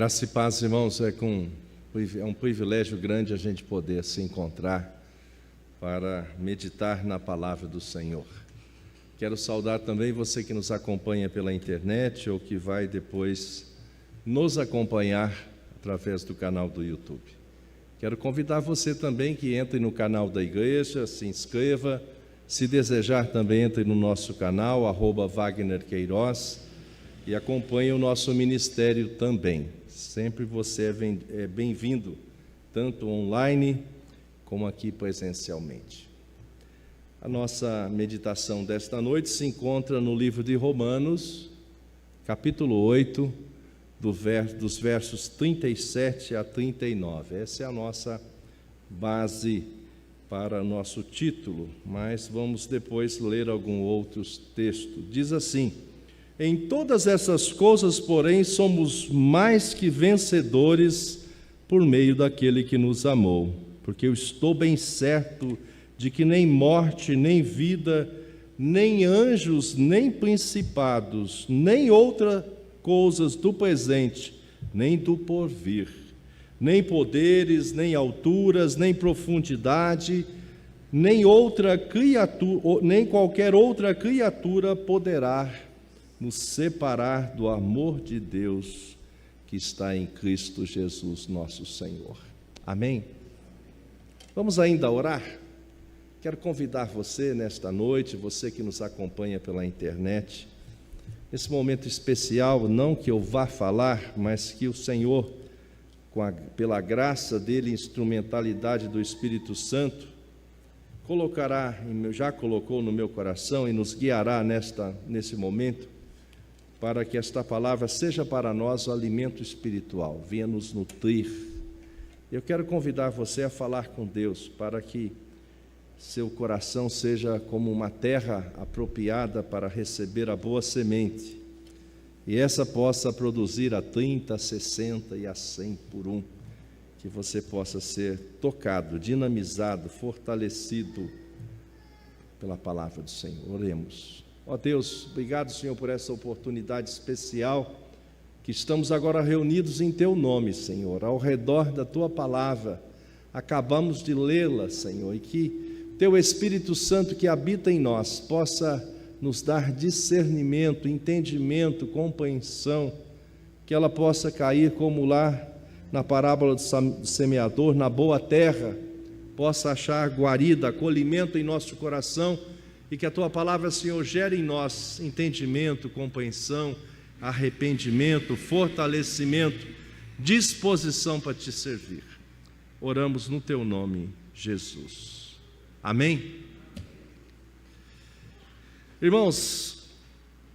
Graça e paz, irmãos, é um privilégio grande a gente poder se encontrar para meditar na palavra do Senhor. Quero saudar também você que nos acompanha pela internet ou que vai depois nos acompanhar através do canal do YouTube. Quero convidar você também que entre no canal da igreja, se inscreva, se desejar também entre no nosso canal, @Wagner Queiroz, e acompanhe o nosso ministério também. Sempre você é bem-vindo, tanto online como aqui presencialmente. A nossa meditação desta noite se encontra no livro de Romanos, capítulo 8, dos versos 37 a 39. Essa é a nossa base para nosso título, mas vamos depois ler alguns outros textos. Diz assim: em todas essas coisas, porém, somos mais que vencedores por meio daquele que nos amou, porque eu estou bem certo de que nem morte, nem vida, nem anjos, nem principados, nem outras coisas do presente, nem do porvir, nem poderes, nem alturas, nem profundidade, nem qualquer outra criatura poderá nos separar do amor de Deus que está em Cristo Jesus, nosso Senhor. Amém? Vamos ainda orar? Quero convidar você nesta noite, você que nos acompanha pela internet, nesse momento especial, não que eu vá falar, mas que o Senhor, pela graça dele, instrumentalidade do Espírito Santo, já colocou no meu coração e nos guiará nesse momento, para que esta palavra seja para nós o alimento espiritual, venha nos nutrir. Eu quero convidar você a falar com Deus, para que seu coração seja como uma terra apropriada para receber a boa semente, e essa possa produzir a 30, a 60 e a 100 por um, que você possa ser tocado, dinamizado, fortalecido pela palavra do Senhor. Oremos. Ó Deus, obrigado, Senhor, por essa oportunidade especial, que estamos agora reunidos em Teu nome, Senhor, ao redor da Tua palavra. Acabamos de lê-la, Senhor, e que Teu Espírito Santo que habita em nós possa nos dar discernimento, entendimento, compreensão, que ela possa cair como lá na parábola do semeador, na boa terra, possa achar guarida, acolhimento em nosso coração, e que a Tua palavra, Senhor, gere em nós entendimento, compreensão, arrependimento, fortalecimento, disposição para Te servir. Oramos no Teu nome, Jesus. Amém? Irmãos,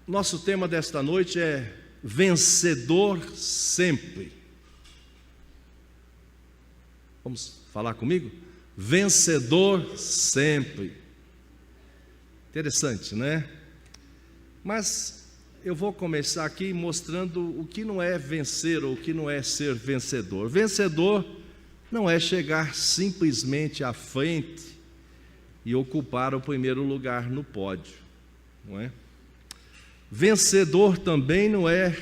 nosso tema desta noite é vencedor sempre. Vamos falar comigo? Vencedor sempre. Interessante, né? Mas eu vou começar aqui mostrando o que não é vencer ou o que não é ser vencedor. Vencedor não é chegar simplesmente à frente e ocupar o primeiro lugar no pódio, não é? Vencedor também não é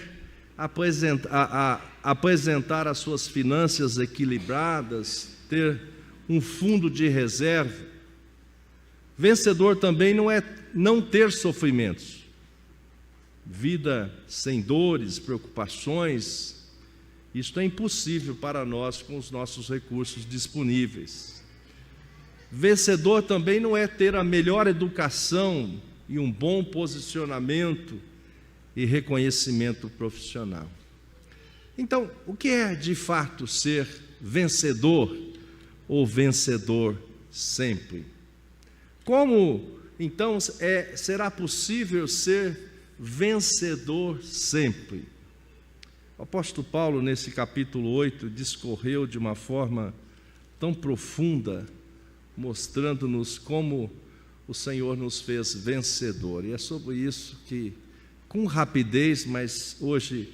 apresentar as suas finanças equilibradas, ter um fundo de reserva. Vencedor também não é não ter sofrimentos, vida sem dores, preocupações. Isto é impossível para nós com os nossos recursos disponíveis. Vencedor também não é ter a melhor educação e um bom posicionamento e reconhecimento profissional. Então, o que é de fato ser vencedor ou vencedor sempre? Como, então, será possível ser vencedor sempre? O apóstolo Paulo, nesse capítulo 8, discorreu de uma forma tão profunda, mostrando-nos como o Senhor nos fez vencedor. E é sobre isso que, com rapidez, mas hoje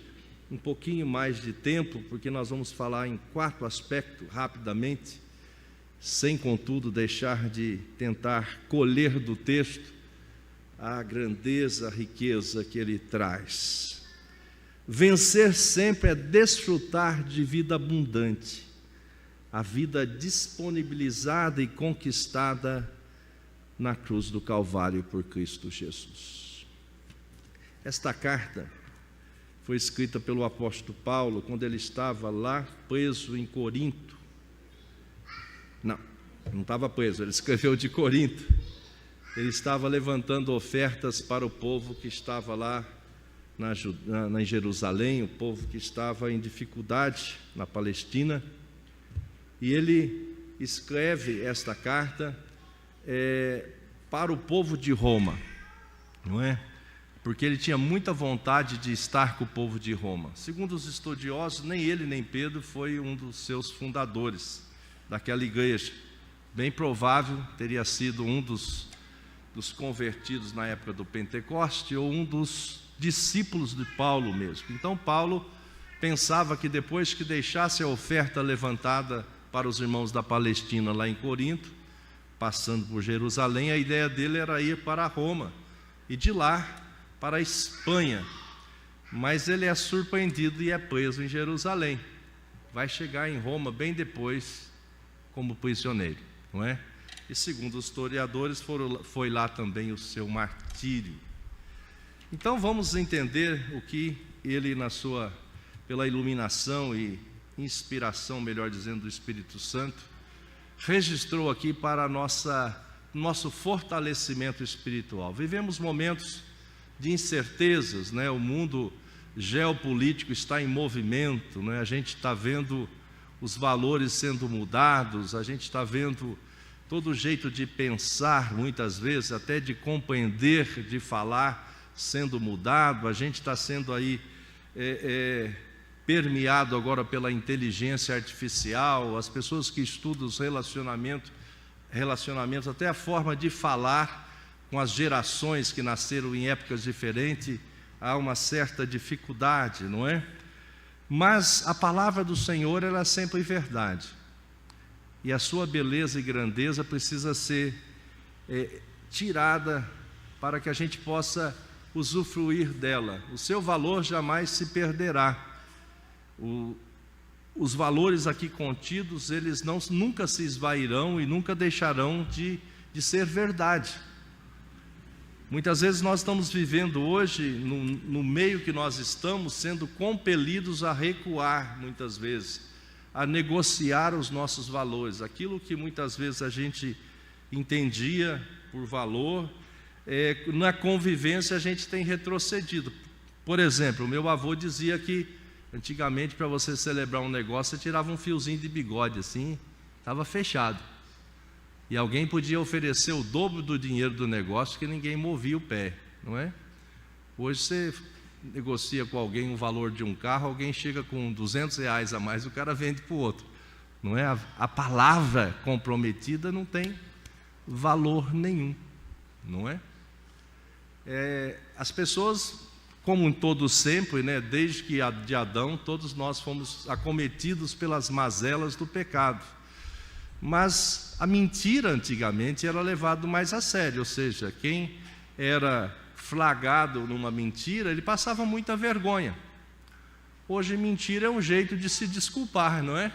um pouquinho mais de tempo, porque nós vamos falar em 4 aspectos rapidamente, sem, contudo, deixar de tentar colher do texto a grandeza, a riqueza que ele traz. Vencer sempre é desfrutar de vida abundante, a vida disponibilizada e conquistada na cruz do Calvário por Cristo Jesus. Esta carta foi escrita pelo apóstolo Paulo quando ele estava lá preso em Corinto. Não estava preso, ele escreveu de Corinto. Ele estava levantando ofertas para o povo que estava lá em Jerusalém, o povo que estava em dificuldade na Palestina, e ele escreve esta carta para o povo de Roma, não é? Porque ele tinha muita vontade de estar com o povo de Roma. Segundo os estudiosos, nem ele nem Pedro foi um dos seus fundadores daquela igreja. Bem provável teria sido um dos convertidos na época do Pentecoste ou um dos discípulos de Paulo mesmo. Então Paulo pensava que depois que deixasse a oferta levantada para os irmãos da Palestina lá em Corinto, passando por Jerusalém, a ideia dele era ir para Roma e de lá para a Espanha. Mas ele é surpreendido e é preso em Jerusalém. Vai chegar em Roma bem depois como prisioneiro, não é? E segundo os historiadores, foi lá também o seu martírio. Então vamos entender o que ele, pela iluminação e inspiração, melhor dizendo, do Espírito Santo, registrou aqui para nosso fortalecimento espiritual. Vivemos momentos de incertezas, né? O mundo geopolítico está em movimento, né? A gente está vendo os valores sendo mudados, a gente está vendo todo jeito de pensar, muitas vezes, até de compreender, de falar, sendo mudado. A gente está sendo aí permeado agora pela inteligência artificial, as pessoas que estudam os relacionamentos, até a forma de falar com as gerações que nasceram em épocas diferentes, há uma certa dificuldade, não é? Mas a palavra do Senhor, ela é sempre verdade. E a sua beleza e grandeza precisa ser tirada para que a gente possa usufruir dela. O seu valor jamais se perderá. Os valores aqui contidos, eles nunca se esvairão e nunca deixarão de ser verdade. Muitas vezes nós estamos vivendo hoje, no meio que nós estamos, sendo compelidos a recuar, muitas vezes, a negociar os nossos valores. Aquilo que muitas vezes a gente entendia por valor, na convivência a gente tem retrocedido. Por exemplo, o meu avô dizia que antigamente, para você celebrar um negócio, você tirava um fiozinho de bigode assim, estava fechado. E alguém podia oferecer o dobro do dinheiro do negócio que ninguém movia o pé, não é? Hoje você negocia com alguém o valor de um carro, alguém chega com R$200 a mais, o cara vende para o outro, não é? A palavra comprometida não tem valor nenhum, não é? As pessoas, como em todos sempre, né, desde que de Adão, todos nós fomos acometidos pelas mazelas do pecado. Mas a mentira antigamente era levado mais a sério, ou seja, quem era flagrado numa mentira, ele passava muita vergonha. Hoje mentira é um jeito de se desculpar, não é?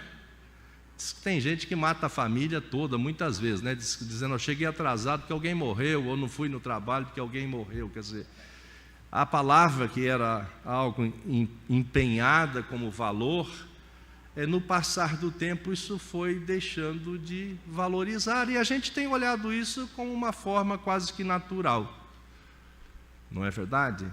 Tem gente que mata a família toda, muitas vezes, né? Dizendo, eu cheguei atrasado porque alguém morreu, ou não fui no trabalho porque alguém morreu. Quer dizer, a palavra que era algo empenhada como valor, no passar do tempo isso foi deixando de valorizar, e a gente tem olhado isso como uma forma quase que natural, não é verdade?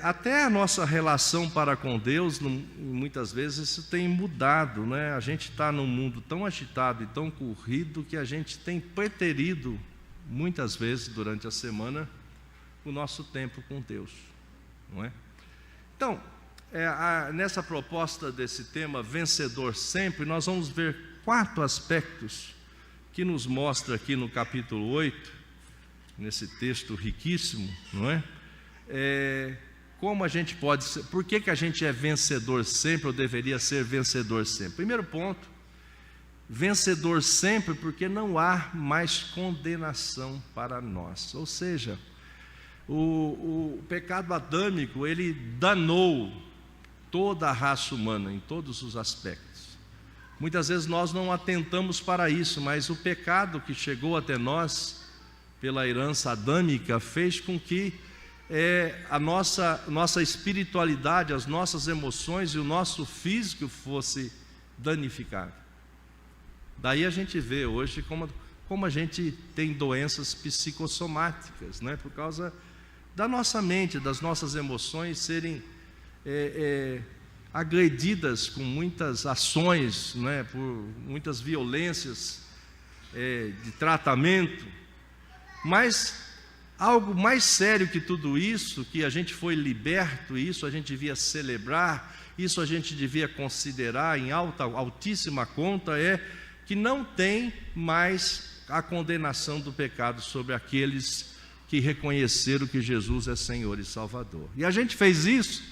Até a nossa relação para com Deus, muitas vezes isso tem mudado, né? A gente está num mundo tão agitado e tão corrido que a gente tem preterido muitas vezes durante a semana o nosso tempo com Deus, não é? Então, nessa proposta desse tema, vencedor sempre, nós vamos ver 4 aspectos que nos mostra aqui no capítulo 8, nesse texto riquíssimo, não é? Como a gente pode ser, por que a gente é vencedor sempre, ou deveria ser vencedor sempre? Primeiro ponto, vencedor sempre porque não há mais condenação para nós, ou seja, O pecado adâmico, ele danou toda a raça humana em todos os aspectos. Muitas vezes nós não atentamos para isso, mas o pecado que chegou até nós pela herança adâmica fez com que a nossa espiritualidade, as nossas emoções e o nosso físico fosse danificado. Daí a gente vê hoje como a gente tem doenças psicossomáticas, né? Por causa da nossa mente, das nossas emoções serem agredidas com muitas ações, né? Por muitas violências de tratamento. Mas algo mais sério que tudo isso, que a gente foi liberto, isso a gente devia celebrar, isso a gente devia considerar em altíssima conta, é que não tem mais a condenação do pecado sobre aqueles que reconheceram que Jesus é Senhor e Salvador. E a gente fez isso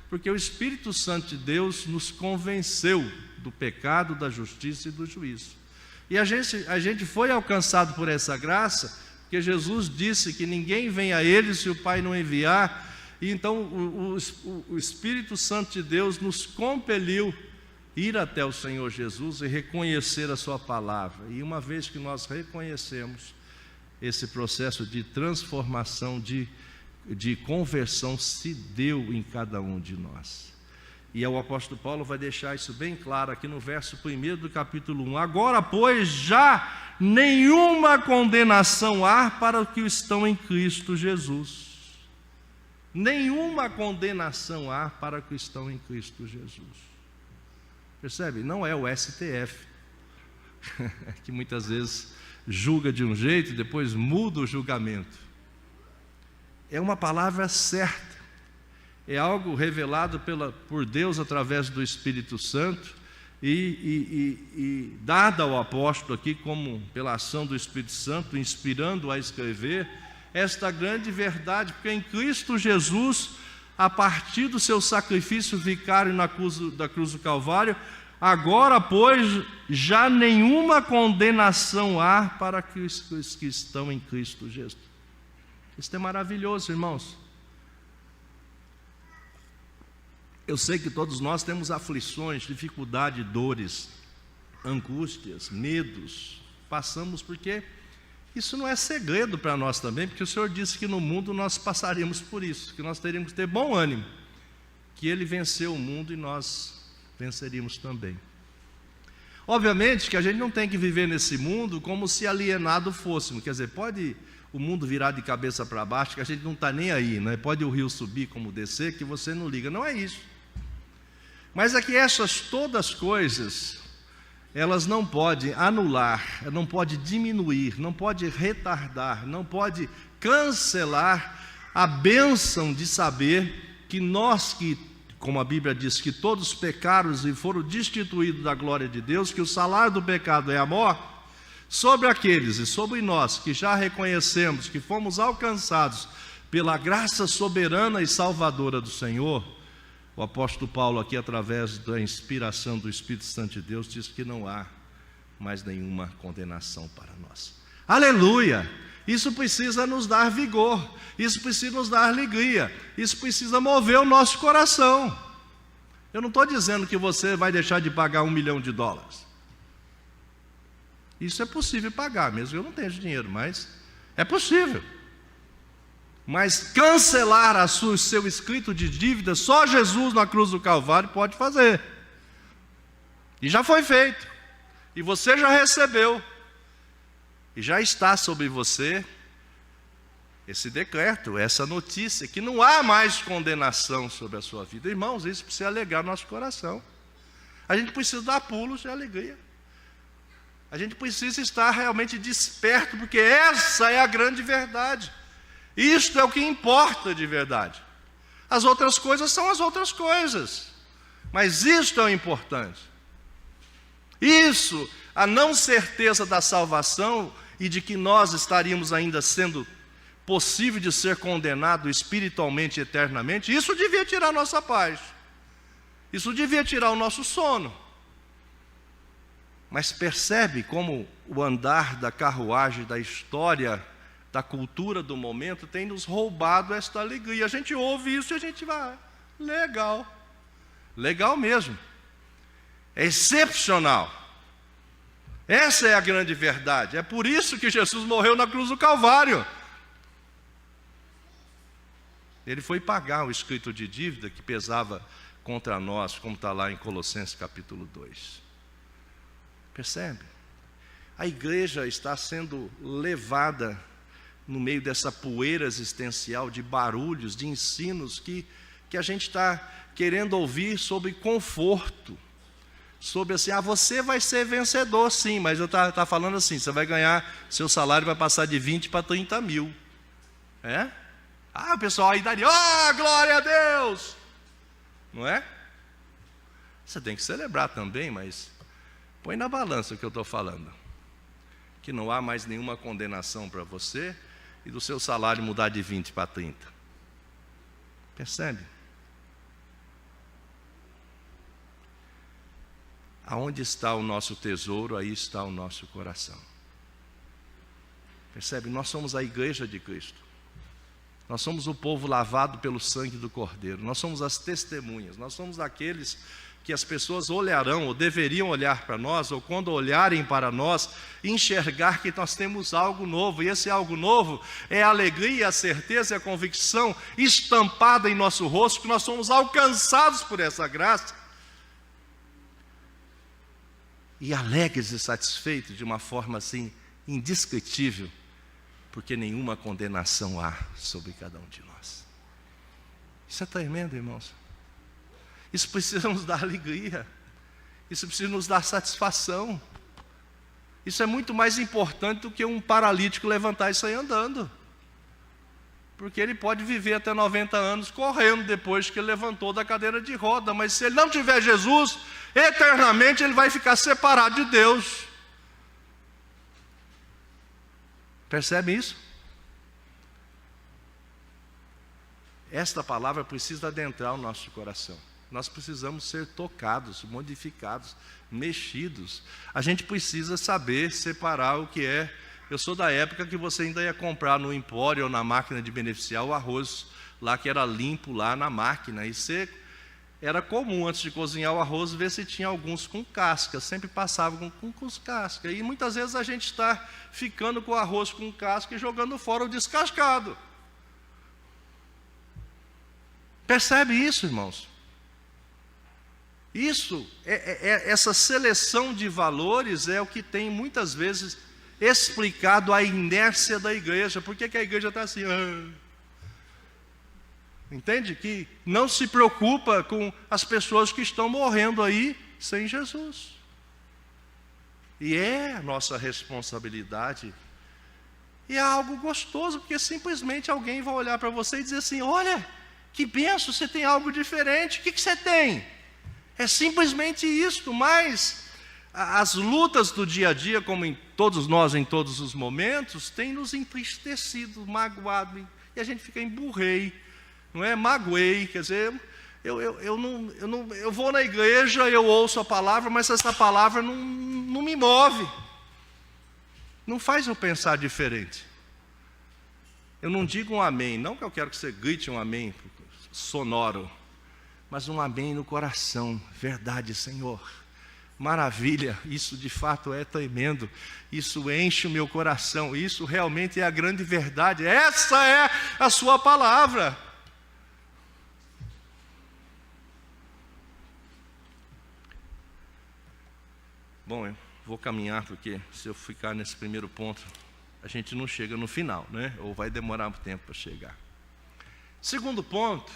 porque o Espírito Santo de Deus nos convenceu do pecado, da justiça e do juízo. E a gente foi alcançado por essa graça, porque Jesus disse que ninguém vem a Ele se o Pai não enviar. E então o Espírito Santo de Deus nos compeliu ir até o Senhor Jesus e reconhecer a sua palavra. E uma vez que nós reconhecemos, esse processo de transformação, de conversão se deu em cada um de nós. E o apóstolo Paulo vai deixar isso bem claro aqui no verso 1 do capítulo 1. Agora, pois, já nenhuma condenação há para os que estão em Cristo Jesus. Nenhuma condenação há para os que estão em Cristo Jesus. Percebe? Não é o STF, que muitas vezes julga de um jeito e depois muda o julgamento. É uma palavra certa, é algo revelado por Deus através do Espírito Santo e dada ao apóstolo aqui como pela ação do Espírito Santo, inspirando a escrever esta grande verdade, porque em Cristo Jesus, a partir do seu sacrifício vicário da cruz do Calvário, agora, pois, já nenhuma condenação há para os que estão em Cristo Jesus. Isso é maravilhoso, irmãos. Eu sei que todos nós temos aflições, dificuldades, dores, angústias, medos. Passamos porque isso não é segredo para nós também, porque o Senhor disse que no mundo nós passaríamos por isso, que nós teríamos que ter bom ânimo, que Ele venceu o mundo e nós venceríamos também. Obviamente que a gente não tem que viver nesse mundo como se alienado fôssemos, quer dizer, pode o mundo virar de cabeça para baixo, que a gente não está nem aí, né? Pode o rio subir como descer, que você não liga, não é isso. Mas é que essas todas coisas, elas não podem anular, não podem diminuir, não podem retardar, não podem cancelar a bênção de saber que nós que, como a Bíblia diz, que todos pecaram e foram destituídos da glória de Deus, que o salário do pecado é a morte, sobre aqueles e sobre nós que já reconhecemos que fomos alcançados pela graça soberana e salvadora do Senhor, o apóstolo Paulo aqui, através da inspiração do Espírito Santo de Deus, diz que não há mais nenhuma condenação para nós. Aleluia! Isso precisa nos dar vigor, isso precisa nos dar alegria, isso precisa mover o nosso coração. Eu não estou dizendo que você vai deixar de pagar $1 milhão. Isso é possível pagar, mesmo que eu não tenha dinheiro, mas é possível. Mas cancelar o seu escrito de dívida, só Jesus na cruz do Calvário pode fazer. E já foi feito. E você já recebeu. E já está sobre você esse decreto, essa notícia, que não há mais condenação sobre a sua vida. Irmãos, isso precisa alegrar nosso coração. A gente precisa dar pulos de alegria. A gente precisa estar realmente desperto, porque essa é a grande verdade. Isto é o que importa de verdade. As outras coisas são as outras coisas, mas isto é o importante. Isso, a não certeza da salvação e de que nós estaríamos ainda sendo possível de ser condenado espiritualmente e eternamente, isso devia tirar a nossa paz. Isso devia tirar o nosso sono. Mas percebe como o andar da carruagem da história da cultura do momento tem nos roubado esta alegria. A gente ouve isso e a gente vai, legal, legal mesmo, é excepcional. Essa é a grande verdade. É por isso que Jesus morreu na cruz do Calvário. Ele foi pagar o escrito de dívida que pesava contra nós, como está lá em Colossenses capítulo 2. Percebe? A igreja está sendo levada no meio dessa poeira existencial de barulhos, de ensinos que a gente está querendo ouvir sobre conforto. Sobre assim, você vai ser vencedor sim, mas eu tá falando assim, você vai ganhar, seu salário vai passar de 20 para 30 mil. É? O pessoal aí daria, glória a Deus! Não é? Você tem que celebrar também, mas põe na balança o que eu estou falando. Que não há mais nenhuma condenação para você e do seu salário mudar de 20 para 30. Percebe? Aonde está o nosso tesouro, aí está o nosso coração. Percebe? Nós somos a igreja de Cristo. Nós somos o povo lavado pelo sangue do Cordeiro. Nós somos as testemunhas. Nós somos aqueles que as pessoas olharão, ou deveriam olhar para nós, ou quando olharem para nós, enxergar que nós temos algo novo. E esse algo novo é a alegria, a certeza e a convicção estampada em nosso rosto, que nós somos alcançados por essa graça. E alegres e satisfeitos de uma forma assim indescritível, porque nenhuma condenação há sobre cada um de nós. Isso é tremendo, irmãos. Isso precisa nos dar alegria, isso precisa nos dar satisfação. Isso é muito mais importante do que um paralítico levantar e sair andando, porque ele pode viver até 90 anos correndo depois que ele levantou da cadeira de roda, mas se ele não tiver Jesus, eternamente ele vai ficar separado de Deus. Percebe isso? Esta palavra precisa adentrar o nosso coração. Nós precisamos ser tocados, modificados, mexidos. A gente precisa saber separar o que é. Eu sou da época que você ainda ia comprar no empório ou na máquina de beneficiar o arroz lá que era limpo lá na máquina. E era comum, antes de cozinhar o arroz, ver se tinha alguns com casca. Sempre passavam com casca. E muitas vezes a gente está ficando com o arroz com casca e jogando fora o descascado. Percebe isso, irmãos? Isso, essa seleção de valores é o que tem muitas vezes explicado a inércia da igreja. Por que a igreja está assim? Entende? Que não se preocupa com as pessoas que estão morrendo aí sem Jesus. E é a nossa responsabilidade. E é algo gostoso, porque simplesmente alguém vai olhar para você e dizer assim, olha, que benção, você tem algo diferente, o que você tem? É simplesmente isso, mas as lutas do dia a dia, como em todos nós, em todos os momentos, têm nos entristecido, magoado, e a gente fica emburrei, não é? Magoei, quer dizer, eu vou na igreja, eu ouço a palavra, mas essa palavra não me move, não faz eu pensar diferente. Eu não digo um amém, não que eu quero que você grite um amém sonoro, mas um amém no coração. Verdade, Senhor, maravilha, isso de fato é tremendo, isso enche o meu coração, isso realmente é a grande verdade, essa é a sua palavra. Bom, eu vou caminhar, porque se eu ficar nesse primeiro ponto, a gente não chega no final, né? Ou vai demorar um tempo para chegar. Segundo ponto,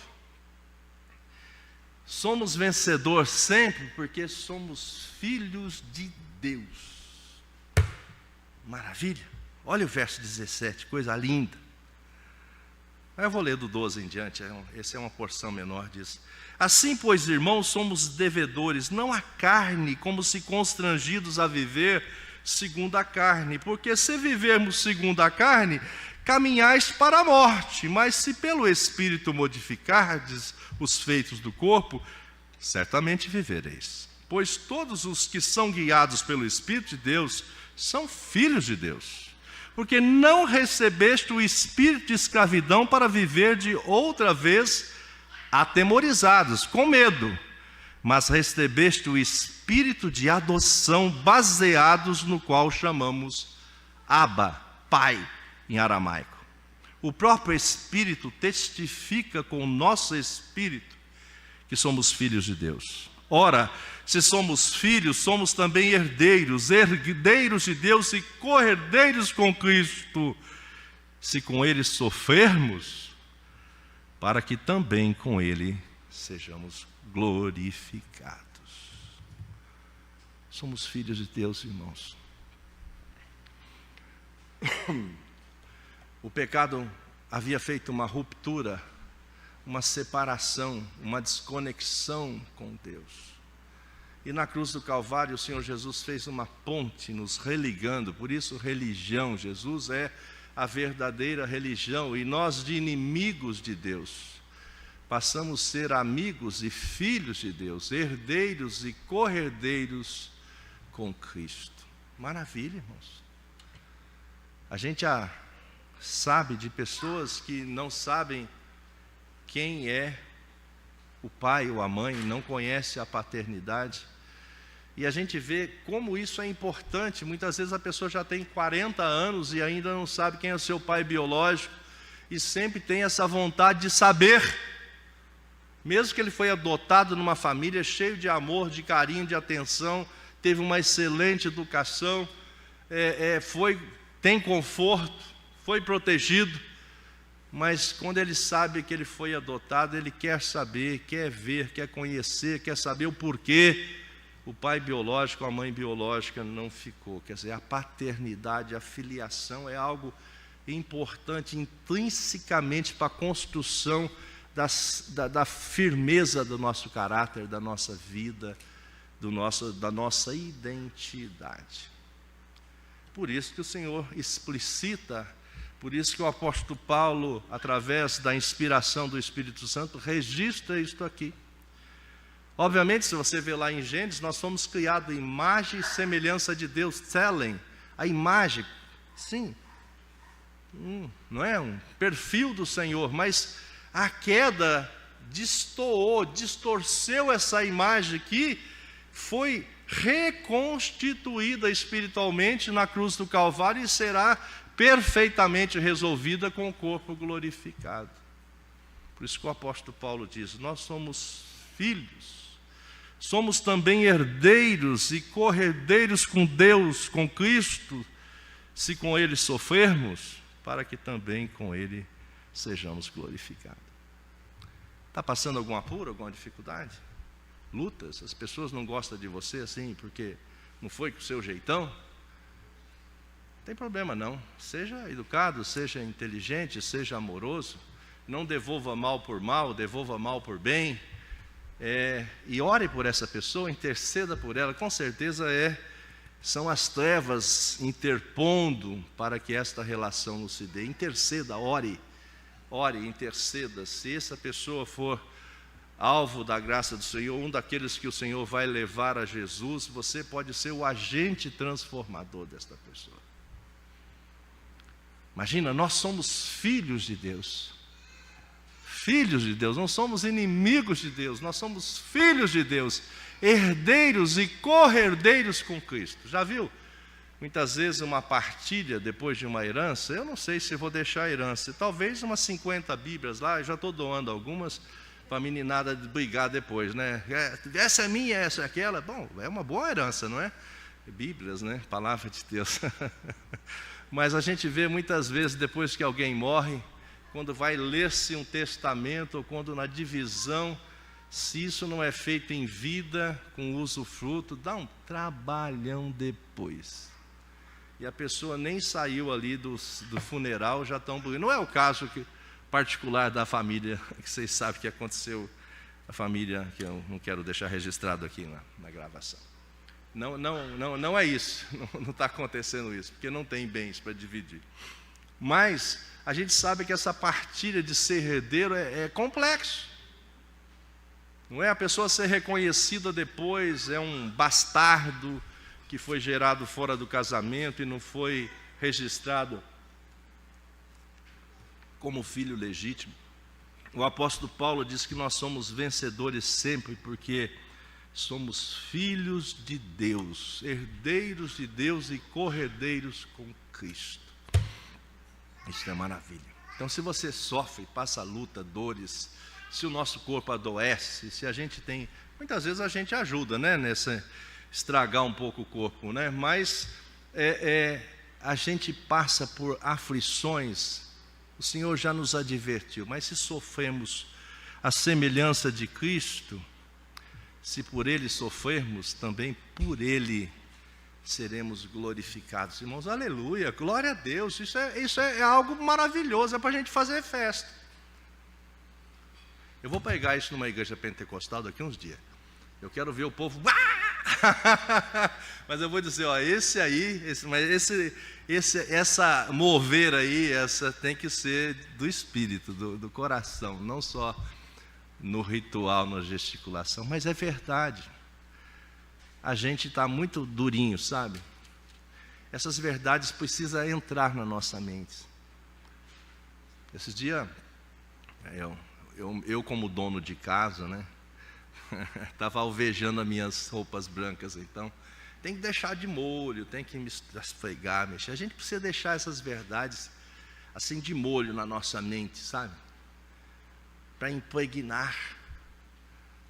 somos vencedores sempre porque somos filhos de Deus. Maravilha! Olha o verso 17, coisa linda. Aí eu vou ler do 12 em diante, essa é uma porção menor disso. Assim, pois, irmãos, somos devedores, não à carne, como se constrangidos a viver segundo a carne. Porque se vivermos segundo a carne, caminhais para a morte. Mas se pelo Espírito modificardes os feitos do corpo, certamente vivereis. Pois todos os que são guiados pelo Espírito de Deus são filhos de Deus. porque não recebeste o espírito de escravidão para viver de outra vez atemorizados, com medo, mas recebeste o espírito de adoção, baseados no qual chamamos Abba, Pai, em aramaico. O próprio Espírito testifica com o nosso espírito que somos filhos de Deus. Ora, se somos filhos, somos também herdeiros, herdeiros de Deus e co-herdeiros com Cristo, se com Ele sofrermos, para que também com Ele sejamos glorificados. Somos filhos de Deus, irmãos. O pecado havia feito uma ruptura, uma separação, uma desconexão com Deus. E na cruz do Calvário o Senhor Jesus fez uma ponte nos religando, por isso religião. Jesus é a verdadeira religião e nós, de inimigos de Deus, passamos a ser amigos e filhos de Deus, herdeiros e co-herdeiros com Cristo. Maravilha, irmãos. A gente já sabe de pessoas que não sabem quem é o pai ou a mãe, não conhece a paternidade. E a gente vê como isso é importante. Muitas vezes a pessoa já tem 40 anos e ainda não sabe quem é o seu pai biológico, e sempre tem essa vontade de saber. Mesmo que ele foi adotado numa família cheia de amor, de carinho, de atenção, teve uma excelente educação, tem conforto, foi protegido, mas quando ele sabe que ele foi adotado, ele quer saber, quer ver, quer conhecer, quer saber o porquê o pai biológico, a mãe biológica não ficou. Quer dizer, a paternidade, a filiação é algo importante intrinsecamente para a construção da firmeza do nosso caráter, da nossa vida, da nossa identidade. Por isso que o Senhor explicita, por isso que o apóstolo Paulo, através da inspiração do Espírito Santo, registra isto aqui. Obviamente, se você ver lá em Gênesis, nós fomos criados à imagem e semelhança de Deus, Tselem, a imagem, sim, não é um perfil do Senhor, mas a queda distorceu essa imagem que foi reconstituída espiritualmente na cruz do Calvário e será perfeitamente resolvida com o corpo glorificado. Por isso que o apóstolo Paulo diz: nós somos filhos, somos também herdeiros e co-herdeiros com Deus, com Cristo, se com Ele sofrermos, para que também com Ele sejamos glorificados. Está passando algum apuro, alguma dificuldade? Lutas? As pessoas não gostam de você assim porque não foi com o seu jeitão? Não tem problema não. Seja educado, seja inteligente, seja amoroso. Não devolva mal por mal, devolva mal por bem. E ore por essa pessoa, interceda por ela. Com certeza são as trevas interpondo para que esta relação não se dê. Interceda, ore, interceda. Se essa pessoa for alvo da graça do Senhor, um daqueles que o Senhor vai levar a Jesus, você pode ser o agente transformador desta pessoa. Imagina, nós somos filhos de Deus. Filhos de Deus, não somos inimigos de Deus, nós somos filhos de Deus, herdeiros e co-herdeiros com Cristo. Já viu? Muitas vezes uma partilha depois de uma herança, eu não sei se vou deixar a herança, talvez umas 50 Bíblias lá, eu já estou doando algumas, para a meninada brigar depois, né? Essa é minha, essa é aquela. Bom, é uma boa herança, não é? Bíblias, né? Palavra de Deus. Mas a gente vê muitas vezes, depois que alguém morre, quando vai ler-se um testamento, ou quando na divisão, se isso não é feito em vida, com usufruto, dá um trabalhão depois. E a pessoa nem saiu ali do funeral, já estão... Não é o caso particular da família, que vocês sabem que aconteceu, a família, que eu não quero deixar registrado aqui na gravação. Não é isso, não está acontecendo isso, porque não tem bens para dividir. Mas a gente sabe que essa partilha de ser herdeiro é complexo. Não é a pessoa ser reconhecida depois, é um bastardo que foi gerado fora do casamento e não foi registrado como filho legítimo. O apóstolo Paulo diz que nós somos vencedores sempre, porque somos filhos de Deus, herdeiros de Deus e corredeiros com Cristo. Isso é maravilha. Então, se você sofre, passa luta, dores, se o nosso corpo adoece, se a gente tem... Muitas vezes a gente ajuda, né, nessa estragar um pouco o corpo, né? Mas a gente passa por aflições. O Senhor já nos advertiu. Mas se sofremos a semelhança de Cristo, se por Ele sofrermos, também por Ele seremos glorificados. Irmãos, aleluia, glória a Deus. Isso é algo maravilhoso, é para a gente fazer festa. Eu vou pregar isso numa igreja pentecostal daqui a uns dias. Eu quero ver o povo... Mas eu vou dizer, ó, essa mover aí, essa tem que ser do espírito, do coração, não só no ritual, na gesticulação. Mas é verdade. A gente está muito durinho, sabe? Essas verdades precisam entrar na nossa mente. Esses dias, eu como dono de casa, né? Estava alvejando as minhas roupas brancas, então tem que deixar de molho, tem que esfregar, mexer. A gente precisa deixar essas verdades assim de molho na nossa mente, sabe? Para impregnar.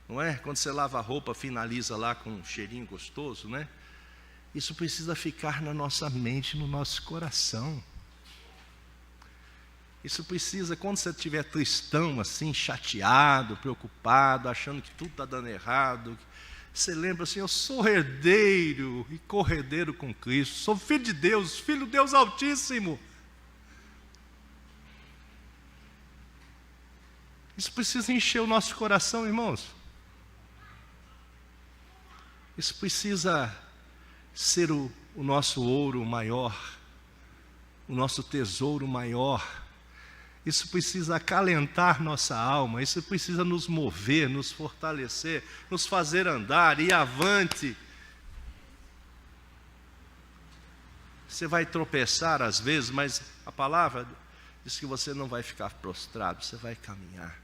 Não é? Quando você lava a roupa, finaliza lá com um cheirinho gostoso, né? Isso precisa ficar na nossa mente, no nosso coração. Isso precisa, quando você estiver tristão, assim, chateado, preocupado, achando que tudo está dando errado, você lembra assim, eu sou herdeiro e corredeiro com Cristo, sou filho de Deus, filho de Deus Altíssimo. Isso precisa encher o nosso coração, irmãos. Isso precisa ser o nosso ouro maior, o nosso tesouro maior. Isso precisa acalentar nossa alma, isso precisa nos mover, nos fortalecer, nos fazer andar, ir avante. Você vai tropeçar às vezes, mas a palavra diz que você não vai ficar prostrado, você vai caminhar.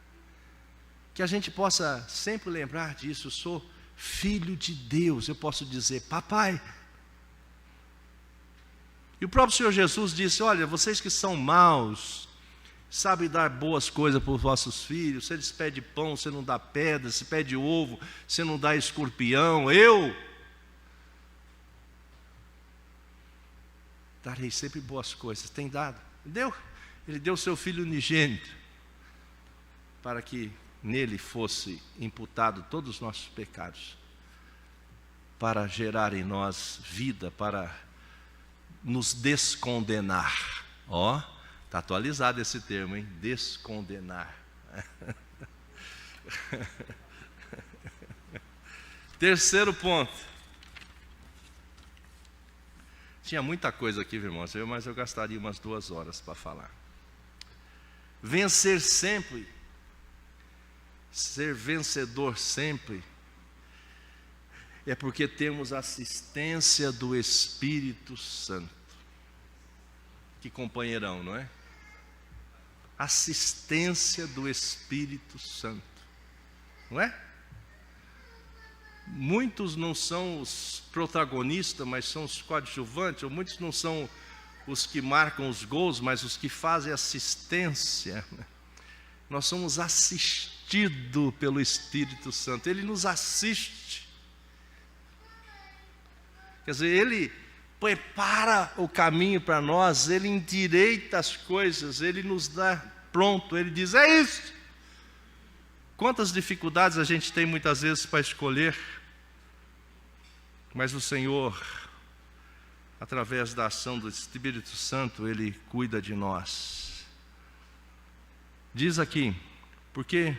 Que a gente possa sempre lembrar disso, eu sou filho de Deus, eu posso dizer, papai. E o próprio Senhor Jesus disse, olha, vocês que são maus, sabe dar boas coisas para os vossos filhos, se eles pedem pão, você não dá pedra, se pede ovo, você não dá escorpião, eu darei sempre boas coisas. Tem dado? Deu? Ele deu o seu Filho unigênito, para que nele fosse imputado todos os nossos pecados, para gerar em nós vida, para nos descondenar. Ó, está atualizado esse termo, hein? Descondenar. Terceiro ponto. Tinha muita coisa aqui, irmãos, mas eu gastaria umas 2 horas para falar. Vencer sempre, ser vencedor sempre, é porque temos assistência do Espírito Santo. Que companheirão, não é? Assistência do Espírito Santo, não é? Muitos não são os protagonistas, mas são os coadjuvantes, ou muitos não são os que marcam os gols, mas os que fazem assistência. Nós somos assistidos pelo Espírito Santo, Ele nos assiste. Quer dizer, Ele prepara o caminho para nós, Ele endireita as coisas, Ele nos dá pronto, Ele diz, é isso. Quantas dificuldades a gente tem muitas vezes para escolher, mas o Senhor, através da ação do Espírito Santo, Ele cuida de nós. Diz aqui, porque,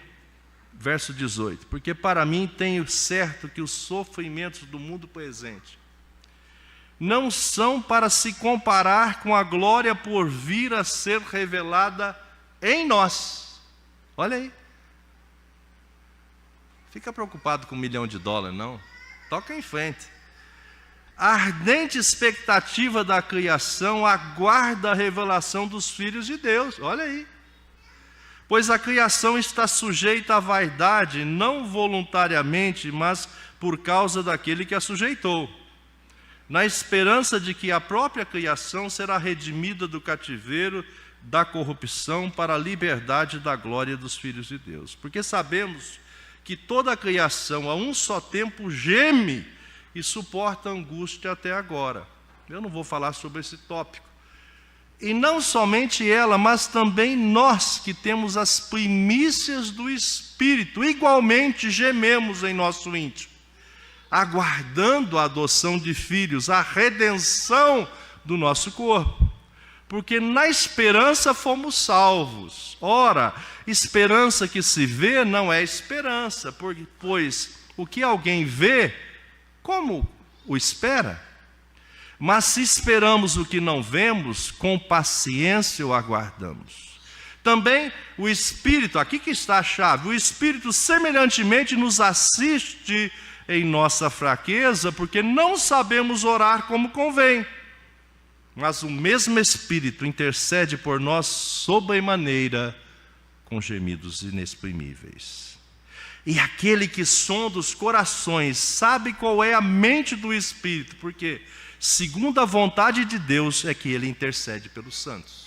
verso 18, porque para mim tenho certo que os sofrimentos do mundo presente não são para se comparar com a glória por vir a ser revelada em nós. Olha aí. Fica preocupado com $1 milhão, não. Toca em frente. A ardente expectativa da criação aguarda a revelação dos filhos de Deus. Olha aí. Pois a criação está sujeita à vaidade, não voluntariamente, mas por causa daquele que a sujeitou, na esperança de que a própria criação será redimida do cativeiro da corrupção para a liberdade da glória dos filhos de Deus. Porque sabemos que toda a criação a um só tempo geme e suporta angústia até agora. Eu não vou falar sobre esse tópico. E não somente ela, mas também nós que temos as primícias do Espírito, igualmente gememos em nosso íntimo, aguardando a adoção de filhos, a redenção do nosso corpo. Porque na esperança fomos salvos. Ora, esperança que se vê não é esperança, pois o que alguém vê, como o espera? Mas se esperamos o que não vemos, com paciência o aguardamos. Também o Espírito, aqui que está a chave, o Espírito semelhantemente nos assiste em nossa fraqueza, porque não sabemos orar como convém. Mas o mesmo Espírito intercede por nós sobremaneira, com gemidos inexprimíveis. E aquele que sonda os corações sabe qual é a mente do Espírito, porque segundo a vontade de Deus é que ele intercede pelos santos.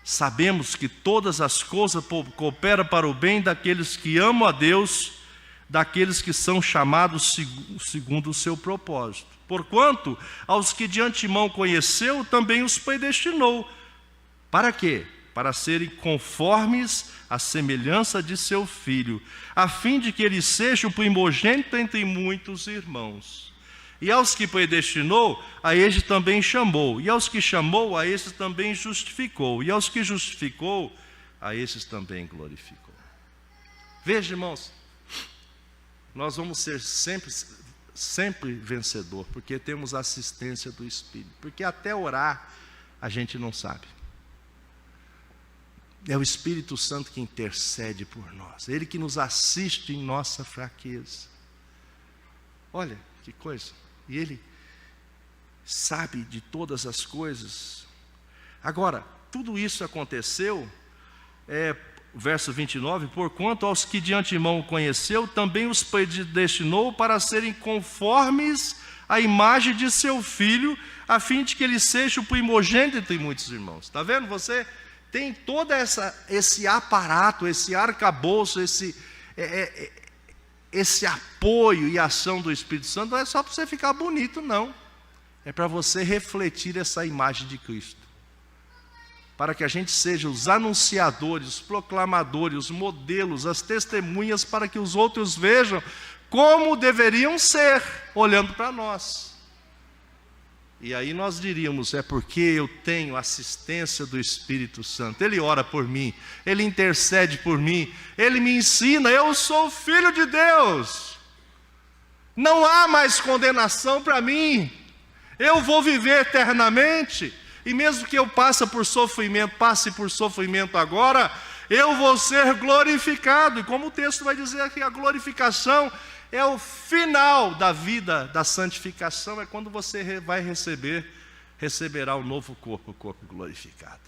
Sabemos que todas as coisas cooperam para o bem daqueles que amam a Deus, daqueles que são chamados segundo o seu propósito. Porquanto, aos que de antemão conheceu, também os predestinou. Para quê? Para serem conformes à semelhança de seu Filho, a fim de que ele seja o primogênito entre muitos irmãos. E aos que predestinou, a estes também chamou. E aos que chamou, a estes também justificou. E aos que justificou, a estes também glorificou. Veja, irmãos, nós vamos ser sempre vencedor, porque temos a assistência do Espírito. Porque até orar, a gente não sabe. É o Espírito Santo que intercede por nós. Ele que nos assiste em nossa fraqueza. Olha, que coisa. E Ele sabe de todas as coisas. Agora, tudo isso aconteceu, verso 29, porquanto aos que de antemão conheceu, também os predestinou para serem conformes à imagem de seu Filho, a fim de que ele seja o primogênito entre muitos irmãos. Está vendo? Você tem todo esse aparato, esse arcabouço, esse apoio e ação do Espírito Santo. Não é só para você ficar bonito, não. É para você refletir essa imagem de Cristo. Para que a gente seja os anunciadores, os proclamadores, os modelos, as testemunhas, para que os outros vejam como deveriam ser, olhando para nós. E aí nós diríamos, é porque eu tenho assistência do Espírito Santo. Ele ora por mim, Ele intercede por mim, Ele me ensina, eu sou filho de Deus. Não há mais condenação para mim. Eu vou viver eternamente. E mesmo que eu passe por sofrimento agora, eu vou ser glorificado. E como o texto vai dizer aqui, a glorificação é o final da vida da santificação, é quando você receberá o novo corpo, o corpo glorificado.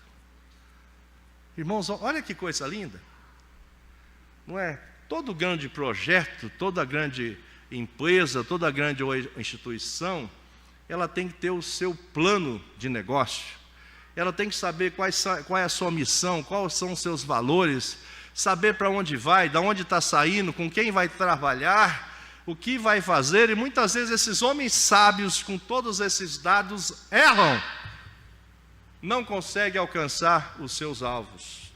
Irmãos, olha que coisa linda. Não é? Todo grande projeto, toda grande empresa, toda grande instituição, ela tem que ter o seu plano de negócio. Ela tem que saber qual é a sua missão, quais são os seus valores, saber para onde vai, de onde está saindo, com quem vai trabalhar, o que vai fazer. E muitas vezes esses homens sábios, com todos esses dados, erram. Não conseguem alcançar os seus alvos.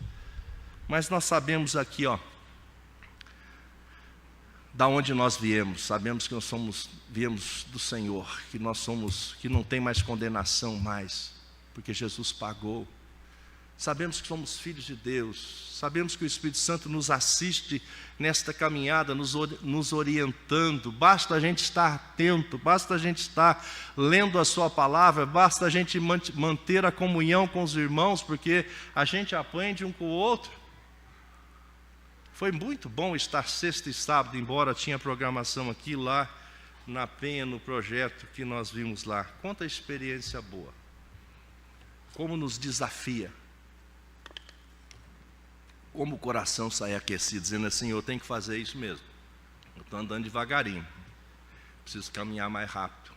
Mas nós sabemos aqui, da onde nós viemos. Sabemos que viemos do Senhor, que não tem mais condenação mais, porque Jesus pagou. Sabemos que somos filhos de Deus. Sabemos que o Espírito Santo nos assiste nesta caminhada, nos orientando. Basta a gente estar atento, basta a gente estar lendo a sua palavra, basta a gente manter a comunhão com os irmãos, porque a gente aprende um com o outro. Foi muito bom estar sexta e sábado, embora tinha programação aqui e lá. na Penha, no projeto que nós vimos lá. Quanta experiência boa. Como nos desafia. Como o coração sai aquecido, dizendo assim, eu tenho que fazer isso mesmo. Eu estou andando devagarinho. Preciso caminhar mais rápido.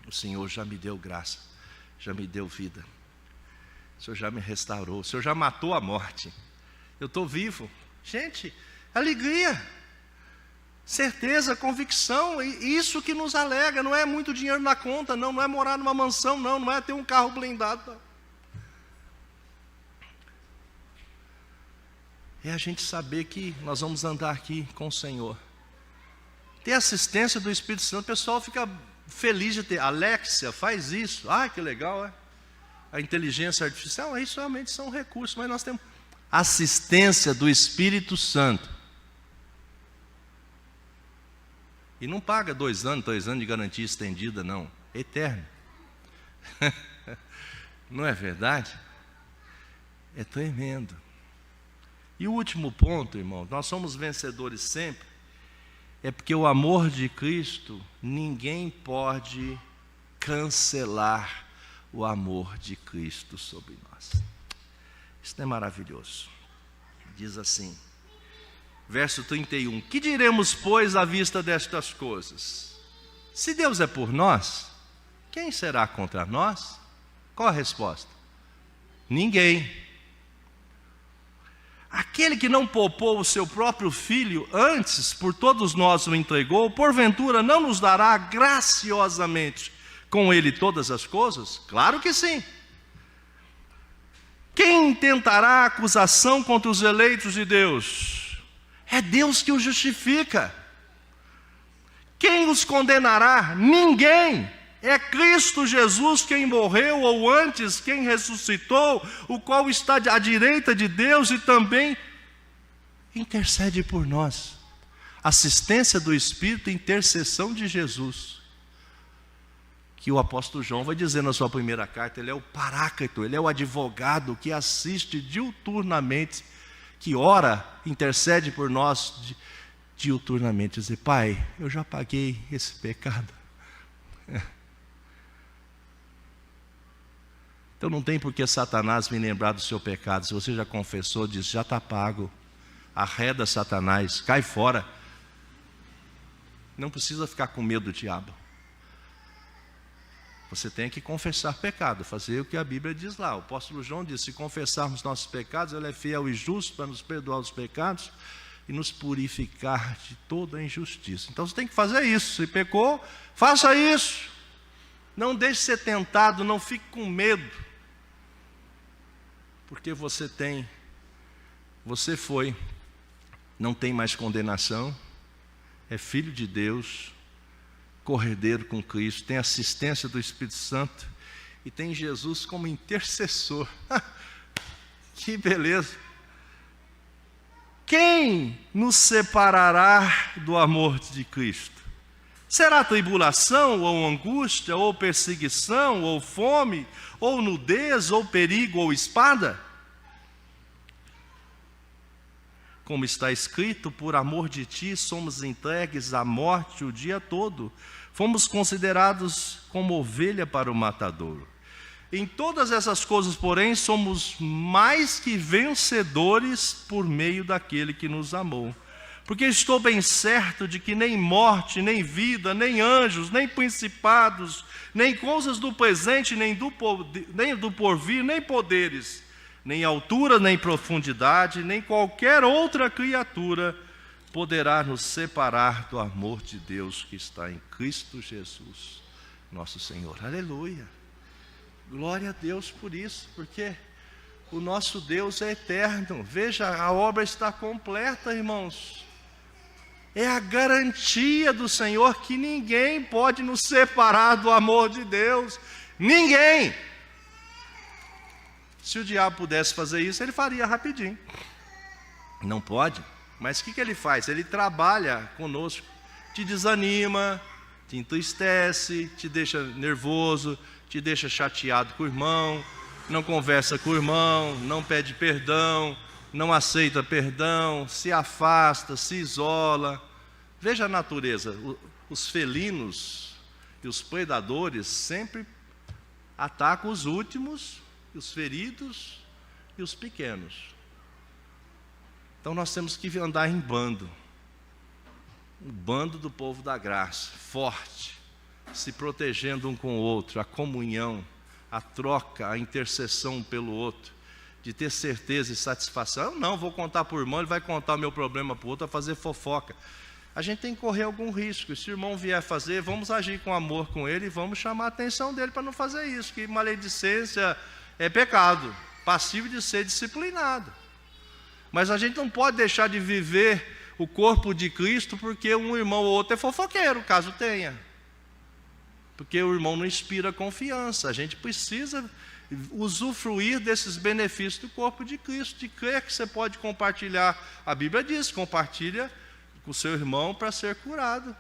O Senhor já me deu graça. Já me deu vida. O Senhor já me restaurou. O Senhor já matou a morte. Eu estou vivo. Gente, alegria, certeza, convicção, isso que nos alegra. Não é muito dinheiro na conta, não é morar numa mansão, não é ter um carro blindado. Não. É a gente saber que nós vamos andar aqui com o Senhor. Ter assistência do Espírito Santo, o pessoal fica feliz de ter. Alexia, faz isso. Ah, que legal, é? A inteligência artificial, isso realmente são recursos, mas nós temos assistência do Espírito Santo. E não paga 2 anos de garantia estendida, não. Eterno. Não é verdade? É tremendo. E o último ponto, irmão, nós somos vencedores sempre, é porque o amor de Cristo, ninguém pode cancelar o amor de Cristo sobre nós. Isso é maravilhoso. Diz assim, verso 31, que diremos, pois, à vista destas coisas? Se Deus é por nós, quem será contra nós? Qual a resposta? Ninguém. Aquele que não poupou o seu próprio filho, antes por todos nós o entregou, porventura não nos dará graciosamente com ele todas as coisas? Claro que sim. Quem intentará acusação contra os eleitos de Deus? É Deus que os justifica. Quem os condenará? Ninguém. É Cristo Jesus quem morreu, ou antes, quem ressuscitou, o qual está à direita de Deus e também intercede por nós. Assistência do Espírito, intercessão de Jesus. Que o apóstolo João vai dizer na sua primeira carta, ele é o paráclito, ele é o advogado que assiste diuturnamente, que ora, intercede por nós diuturnamente, dizer, Pai, eu já paguei esse pecado. Então não tem por que Satanás me lembrar do seu pecado. Se você já confessou, diz, já está pago. Arreda Satanás, cai fora. Não precisa ficar com medo do diabo. Você tem que confessar pecado, fazer o que a Bíblia diz lá. O apóstolo João diz, se confessarmos nossos pecados, ele é fiel e justo para nos perdoar os pecados e nos purificar de toda a injustiça. Então você tem que fazer isso. Se pecou, faça isso. Não deixe ser tentado, não fique com medo. Porque você foi, não tem mais condenação, é filho de Deus, cordeiro com Cristo, tem assistência do Espírito Santo e tem Jesus como intercessor. Que beleza! Quem nos separará do amor de Cristo? Será tribulação, ou angústia, ou perseguição, ou fome, ou nudez, ou perigo, ou espada? Como está escrito, por amor de ti somos entregues à morte o dia todo. Fomos considerados como ovelha para o matadouro. Em todas essas coisas, porém, somos mais que vencedores por meio daquele que nos amou. Porque estou bem certo de que nem morte, nem vida, nem anjos, nem principados, nem coisas do presente, nem do porvir, nem poderes, nem altura, nem profundidade, nem qualquer outra criatura poderá nos separar do amor de Deus que está em Cristo Jesus, nosso Senhor. Aleluia! Glória a Deus por isso, porque o nosso Deus é eterno. Veja, a obra está completa, irmãos. É a garantia do Senhor que ninguém pode nos separar do amor de Deus. Ninguém! Se o diabo pudesse fazer isso, ele faria rapidinho. Não pode. Mas o que ele faz? Ele trabalha conosco, te desanima, te entristece, te deixa nervoso, te deixa chateado com o irmão, não conversa com o irmão, não pede perdão, não aceita perdão, se afasta, se isola. Veja a natureza. os felinos e os predadores sempre atacam os últimos, os feridos e os pequenos. Então nós temos que andar em bando. O bando do povo da graça, forte, se protegendo um com o outro, a comunhão, a troca, a intercessão um pelo outro, de ter certeza e satisfação. Eu não vou contar para o irmão, ele vai contar o meu problema para o outro, vai fazer fofoca. A gente tem que correr algum risco. Se o irmão vier fazer, vamos agir com amor com ele e vamos chamar a atenção dele para não fazer isso, que maledicência é pecado, passível de ser disciplinado. Mas a gente não pode deixar de viver o corpo de Cristo porque um irmão ou outro é fofoqueiro, caso tenha. Porque o irmão não inspira confiança. A gente precisa usufruir desses benefícios do corpo de Cristo, de crer que você pode compartilhar. A Bíblia diz, compartilha com o seu irmão para ser curado,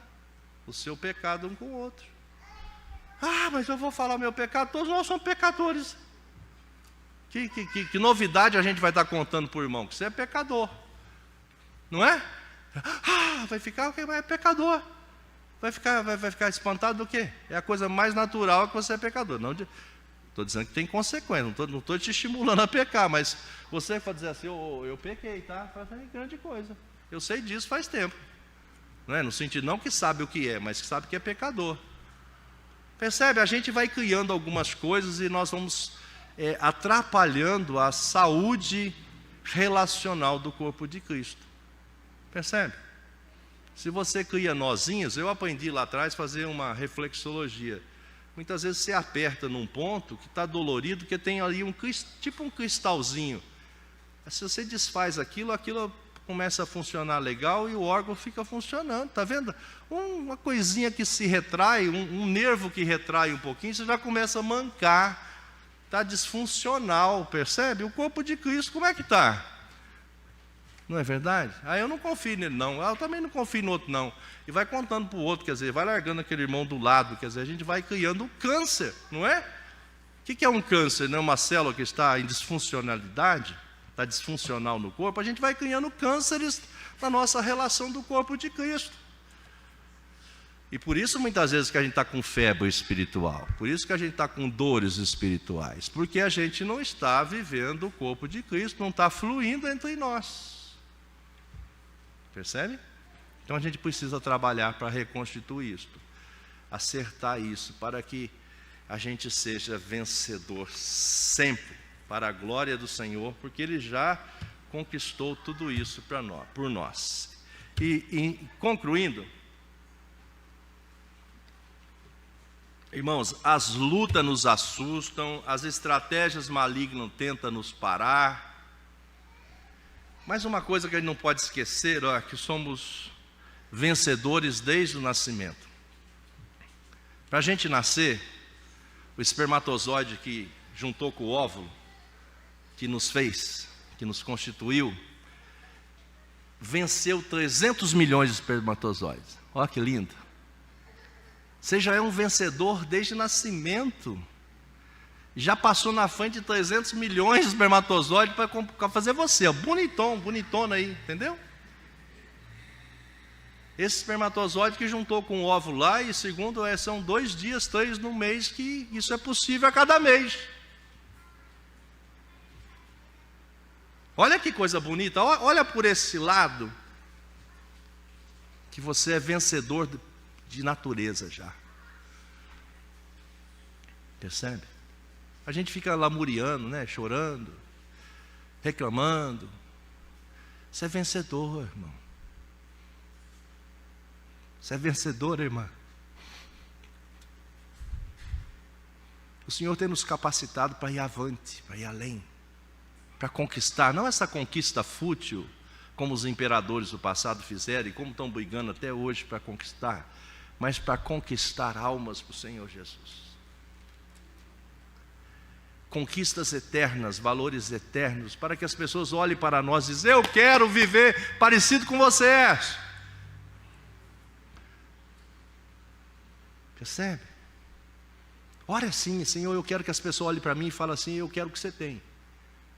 o seu pecado um com o outro. Ah, mas eu vou falar o meu pecado, todos nós somos pecadores. Que novidade a gente vai estar contando para o irmão? Que você é pecador, não é? Ah, vai ficar o que? É pecador. Vai ficar espantado do quê? É a coisa mais natural que você é pecador. Não estou dizendo que tem consequência, não estou te estimulando a pecar, mas você vai dizer assim, eu pequei, tá? Faz grande coisa. Eu sei disso faz tempo. Não é? No sentido não que sabe o que é, mas que sabe que é pecador. Percebe? A gente vai criando algumas coisas e nós vamos atrapalhando a saúde relacional do corpo de Cristo. Percebe? Se você cria nozinhos, eu aprendi lá atrás a fazer uma reflexologia. Muitas vezes você aperta num ponto que está dolorido, porque tem ali tipo um cristalzinho. Se você desfaz aquilo começa a funcionar legal e o órgão fica funcionando. Está vendo? Uma coisinha que se retrai, um nervo que retrai um pouquinho, você já começa a mancar. Está disfuncional, percebe? O corpo de Cristo, como é que está? Não é verdade? Aí eu não confio nele não, eu também não confio no outro não. E vai contando para o outro, quer dizer, vai largando aquele irmão do lado, quer dizer, a gente vai criando um câncer, não é? O que é um câncer? Não é uma célula que está em disfuncionalidade, está disfuncional no corpo, a gente vai criando cânceres na nossa relação do corpo de Cristo. E por isso muitas vezes que a gente está com febre espiritual, por isso que a gente está com dores espirituais, porque a gente não está vivendo o corpo de Cristo, não está fluindo entre nós. Percebe? Então a gente precisa trabalhar para reconstituir isto, acertar isso, para que a gente seja vencedor sempre, para a glória do Senhor, porque Ele já conquistou tudo isso por nós. E concluindo, irmãos, as lutas nos assustam, as estratégias malignas tentam nos parar. Mas uma coisa que a gente não pode esquecer é que somos vencedores desde o nascimento. Para a gente nascer, o espermatozoide que juntou com o óvulo, que nos fez, que nos constituiu, venceu 300 milhões de espermatozoides. Olha que lindo. Você já é um vencedor desde o nascimento. Já passou na frente de 300 milhões de espermatozoides para fazer você. Bonitona aí, entendeu? Esse espermatozoide que juntou com o óvulo lá, e segundo, são 2 dias, 3 no mês, que isso é possível a cada mês. Olha que coisa bonita, olha por esse lado, que você é vencedor de natureza já. Percebe? A gente fica lamuriando, né? Chorando, reclamando. Você é vencedor, irmão. Você é vencedor, irmã. O Senhor tem nos capacitado para ir avante, para ir além, para conquistar, não essa conquista fútil, como os imperadores do passado fizeram e como estão brigando até hoje para conquistar, mas para conquistar almas para o Senhor Jesus. Conquistas eternas, valores eternos, para que as pessoas olhem para nós e dizem: eu quero viver parecido com você. Percebe? Ora assim, Senhor, eu quero que as pessoas olhem para mim e falem assim: eu quero o que você tem.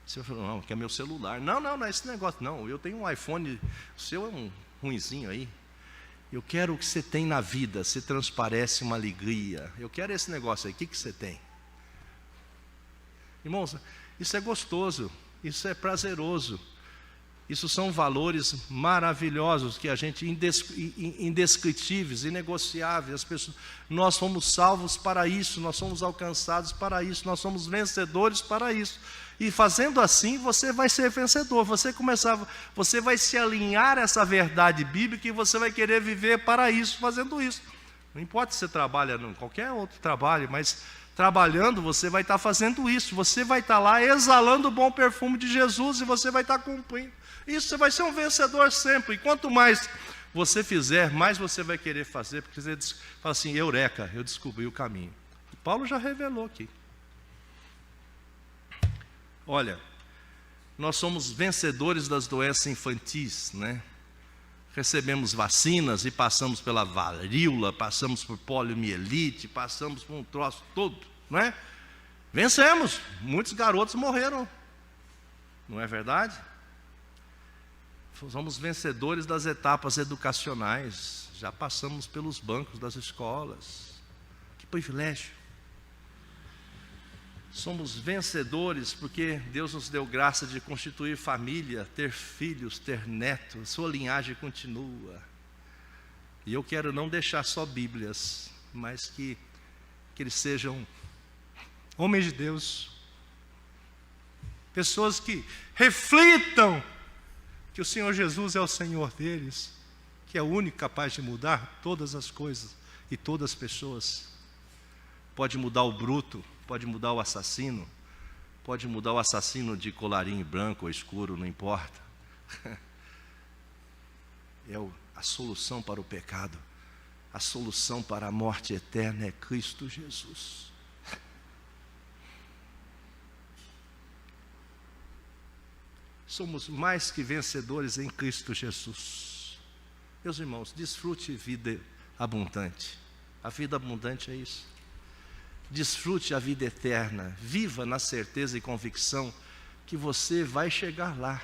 Você falou: não, que é meu celular. Não é esse negócio. Não, eu tenho um iPhone, o seu é um ruinzinho aí. Eu quero o que você tem na vida, se transparece uma alegria. Eu quero esse negócio aí, o que você tem? Irmãos, isso é gostoso, isso é prazeroso. Isso são valores maravilhosos que a gente, indescritíveis, inegociáveis. As pessoas, nós fomos salvos para isso, nós somos alcançados para isso, nós somos vencedores para isso. E fazendo assim, você vai ser vencedor. Você vai se alinhar a essa verdade bíblica e você vai querer viver para isso, fazendo isso. Não importa se você trabalha em qualquer outro trabalho, mas trabalhando, você vai estar fazendo isso. Você vai estar lá exalando o bom perfume de Jesus e você vai estar cumprindo. Isso, você vai ser um vencedor sempre. E quanto mais você fizer, mais você vai querer fazer, porque você fala assim, eureka, eu descobri o caminho. E Paulo já revelou aqui. Olha, nós somos vencedores das doenças infantis, né? Recebemos vacinas e passamos pela varíola, passamos por poliomielite, passamos por um troço todo, não é? Vencemos, muitos garotos morreram, não é verdade? Somos vencedores das etapas educacionais, já passamos pelos bancos das escolas, que privilégio. Somos vencedores porque Deus nos deu graça de constituir família, ter filhos, ter netos, sua linhagem continua. E eu quero não deixar só Bíblias, mas que eles sejam homens de Deus, pessoas que reflitam que o Senhor Jesus é o Senhor deles, que é o único capaz de mudar todas as coisas e todas as pessoas. Pode mudar o bruto, pode mudar o assassino, pode mudar o assassino de colarinho branco ou escuro, não importa. É a solução para o pecado, a solução para a morte eterna é Cristo Jesus. Somos mais que vencedores em Cristo Jesus. Meus irmãos, desfrute vida abundante. A vida abundante é isso. Desfrute a vida eterna. Viva na certeza e convicção que você vai chegar lá.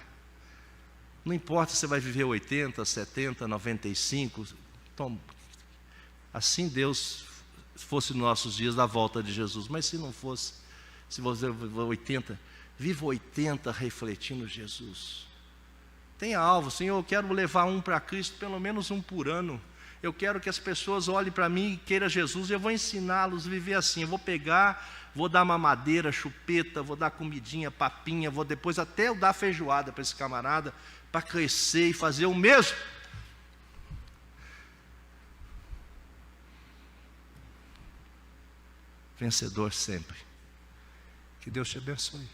Não importa se você vai viver 80, 70, 95. Então, assim Deus fosse nos nossos dias da volta de Jesus. Mas se não fosse, se você viver 80, viva 80 refletindo Jesus. Tenha alvo, Senhor, eu quero levar um para Cristo, pelo menos um por ano. Eu quero que as pessoas olhem para mim e queiram Jesus, e eu vou ensiná-los a viver assim. Eu vou pegar, vou dar mamadeira, chupeta, vou dar comidinha, papinha, vou depois até eu dar feijoada para esse camarada, para crescer e fazer o mesmo. Vencedor sempre. Que Deus te abençoe.